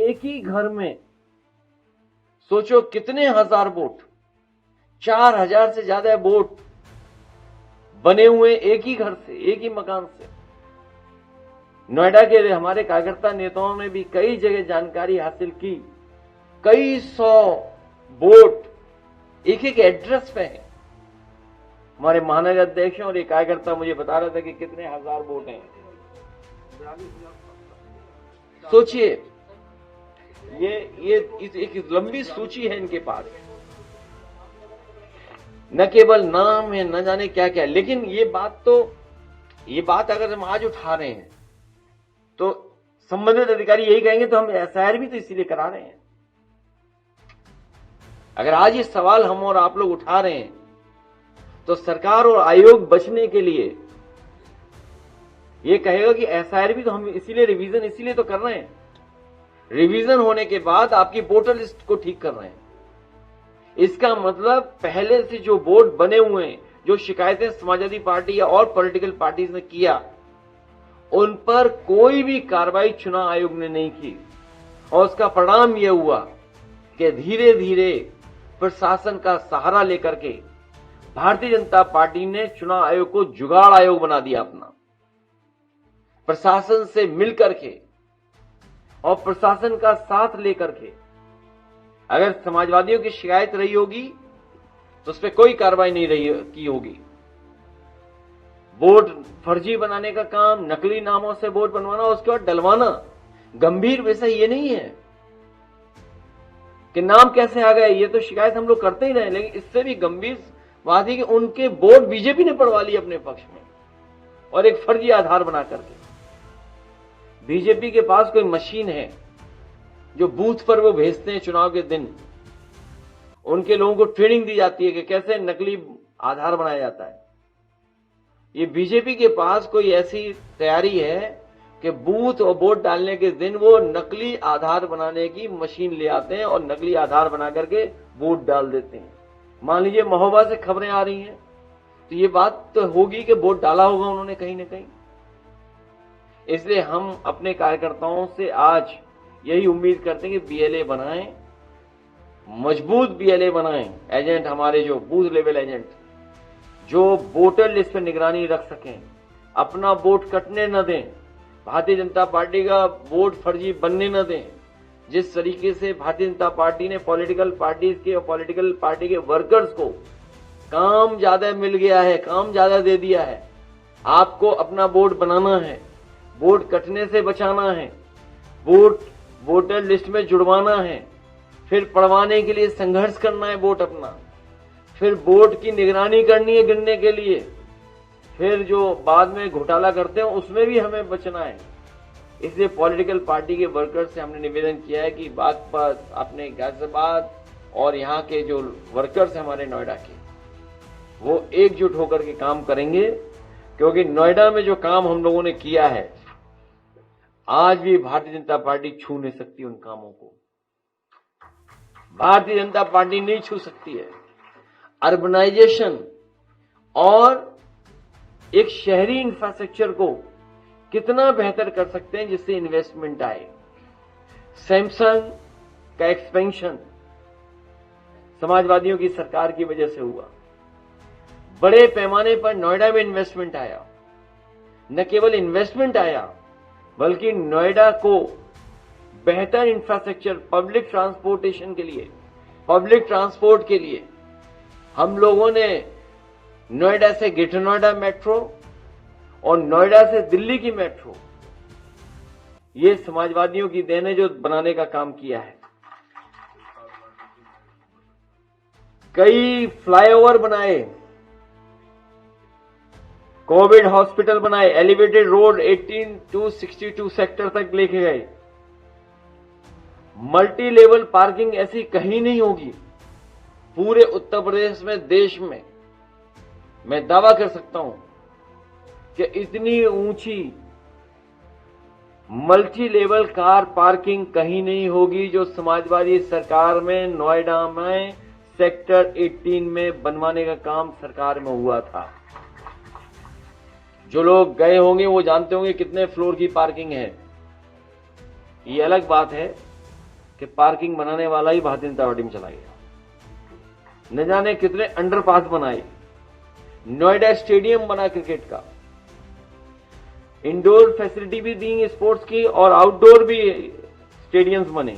एक ही घर में सोचो कितने हजार बोट, 4000 से ज्यादा बोट बने हुए एक ही घर से, एक ही मकान से। नोएडा के हमारे कार्यकर्ता नेताओं ने भी कई जगह जानकारी हासिल की, कई 100 बोट एक एक एड्रेस पे है। हमारे महानगर अध्यक्ष और एक कार्यकर्ता मुझे बता रहा था कि कितने हजार बोट हैं। सोचिए, ये एक लंबी सूची है इनके पास, न केवल नाम है, न जाने क्या क्या। लेकिन ये बात अगर हम आज उठा रहे हैं तो संबंधित अधिकारी यही कहेंगे तो हम एफआईआर भी तो इसीलिए करा रहे हैं। अगर आज ये सवाल हम और आप लोग उठा रहे हैं तो सरकार और आयोग बचने के लिए ये कहेगा कि एफआईआर भी तो हम इसीलिए रिवीजन इसीलिए तो कर रहे हैं। रिवीजन होने के बाद आपकी वोटर लिस्ट को ठीक कर रहे हैं। इसका मतलब पहले से जो बोर्ड बने हुए हैं, जो शिकायतें समाजवादी पार्टी या और पॉलिटिकल पार्टीज ने किया, उन पर कोई भी कार्रवाई चुनाव आयोग ने नहीं की। और उसका परिणाम यह हुआ कि धीरे धीरे प्रशासन का सहारा लेकर के भारतीय जनता पार्टी ने चुनाव आयोग को जुगाड़ आयोग बना दिया अपना। प्रशासन से मिलकर के और प्रशासन का साथ लेकर के अगर समाजवादियों की शिकायत रही होगी तो उस पर कोई कार्रवाई नहीं की होगी। वोट फर्जी बनाने का काम, नकली नामों से वोट बनवाना, उसके बाद डलवाना, गंभीर विषय ये नहीं है कि नाम कैसे आ गए। ये तो शिकायत हम लोग करते ही रहे, लेकिन इससे भी गंभीर बात है कि उनके वोट बीजेपी ने पड़वा लिए अपने पक्ष में और एक फर्जी आधार बना करके। बीजेपी के पास कोई मशीन है जो बूथ पर वो भेजते हैं चुनाव के दिन। उनके लोगों को ट्रेनिंग दी जाती है कि कैसे नकली आधार बनाया जाता है। ये बीजेपी के पास कोई ऐसी तैयारी है कि बूथ और वोट डालने के दिन वो नकली आधार बनाने की मशीन ले आते हैं और नकली आधार बना करके वोट डाल देते हैं। मान लीजिए महोबा से खबरें आ रही हैं तो ये बात तो होगी कि वोट डाला होगा उन्होंने कहीं ना कहीं। इसलिए हम अपने कार्यकर्ताओं से आज यही उम्मीद करते हैं कि बीएलए बनाएं, मजबूत बीएलए बनाएं। एजेंट हमारे जो बूथ लेवल एजेंट जो वोटर लिस्ट पर निगरानी रख सकें, अपना वोट कटने न दें, भारतीय जनता पार्टी का वोट फर्जी बनने न दें। जिस तरीके से भारतीय जनता पार्टी ने पॉलिटिकल पार्टीज के और पॉलिटिकल पार्टी के वर्कर्स को काम ज्यादा मिल गया है, काम ज्यादा दे दिया है। आपको अपना वोट बनाना है, वोट कटने से बचाना है, वोट वोटर लिस्ट में जुड़वाना है, फिर पढ़वाने के लिए संघर्ष करना है वोट अपना, फिर वोट की निगरानी करनी है गिनने के लिए, फिर जो बाद में घोटाला करते हैं उसमें भी हमें बचना है। इसलिए पॉलिटिकल पार्टी के वर्कर्स से हमने निवेदन किया है कि बात पर अपने गाजियाबाद और यहाँ के जो वर्कर्स हैं हमारे नोएडा के, वो एकजुट होकर के काम करेंगे। क्योंकि नोएडा में जो काम हम लोगों ने किया है, आज भी भारतीय जनता पार्टी छू नहीं सकती उन कामों को। भारतीय जनता पार्टी नहीं छू सकती है। अर्बनाइजेशन और एक शहरी इंफ्रास्ट्रक्चर को कितना बेहतर कर सकते हैं जिससे इन्वेस्टमेंट आए। सैमसंग का एक्सपेंशन समाजवादियों की सरकार की वजह से हुआ। बड़े पैमाने पर नोएडा में इन्वेस्टमेंट आया। न केवल इन्वेस्टमेंट आया बल्कि नोएडा को बेहतर इंफ्रास्ट्रक्चर, पब्लिक ट्रांसपोर्टेशन के लिए, पब्लिक ट्रांसपोर्ट के लिए हम लोगों ने नोएडा से ग्रेटर नोएडा मेट्रो और नोएडा से दिल्ली की मेट्रो, ये समाजवादियों की देन है जो बनाने का काम किया है। कई फ्लाईओवर बनाए, कोविड हॉस्पिटल बनाए, एलिवेटेड रोड 18 to 62 सेक्टर तक लेके गए। मल्टी लेवल पार्किंग ऐसी कहीं नहीं होगी पूरे उत्तर प्रदेश में, देश में। मैं दावा कर सकता हूं कि इतनी ऊंची मल्टी लेवल कार पार्किंग कहीं नहीं होगी जो समाजवादी सरकार में नोएडा में सेक्टर 18 में बनवाने का काम सरकार में हुआ था। जो लोग गए होंगे वो जानते होंगे कितने फ्लोर की पार्किंग है। ये अलग बात है कि पार्किंग बनाने वाला ही भारतीय जनता पार्टी में चला गया। न जाने कितने अंडरपास बनाए, नोएडा स्टेडियम बना क्रिकेट का, इंडोर फैसिलिटी भी दी स्पोर्ट्स की और आउटडोर भी स्टेडियम्स बने।